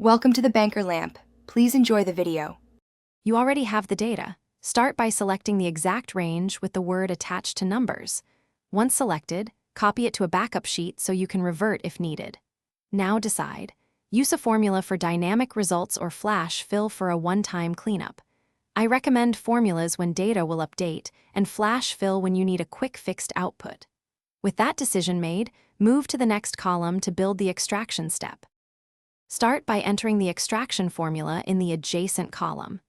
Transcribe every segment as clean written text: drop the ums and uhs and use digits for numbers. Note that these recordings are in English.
Welcome to the Banker Lamp. Please enjoy the video. You already have the data. Start by selecting the exact range with the word attached to numbers. Once selected, copy it to a backup sheet so you can revert if needed. Now decide. Use a formula for dynamic results or flash fill for a one-time cleanup. I recommend formulas when data will update and flash fill when you need a quick fixed output. With that decision made, move to the next column to build the extraction step. Start by entering the extraction formula in the adjacent column.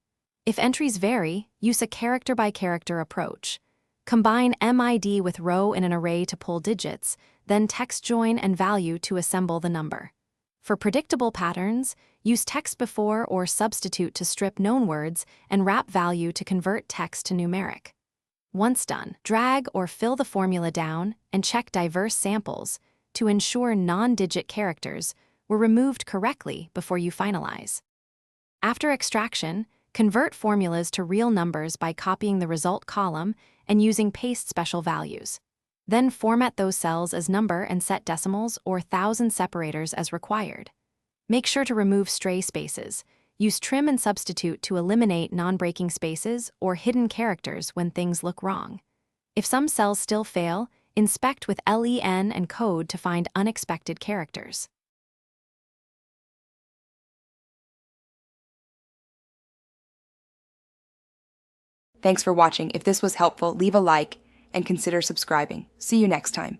If entries vary, use a character-by-character approach. Combine MID with row in an array to pull digits, then text join and value to assemble the number. For predictable patterns, use text before or substitute to strip known words and wrap value to convert text to numeric. Once done, drag or fill the formula down and check diverse samples to ensure non-digit characters were removed correctly before you finalize. After extraction, convert formulas to real numbers by copying the result column and using paste special values. Then format those cells as number and set decimals or thousand separators as required. Make sure to remove stray spaces. Use trim and substitute to eliminate non-breaking spaces or hidden characters when things look wrong. If some cells still fail, inspect with LEN and code to find unexpected characters. Thanks for watching. If this was helpful, leave a like and consider subscribing. See you next time.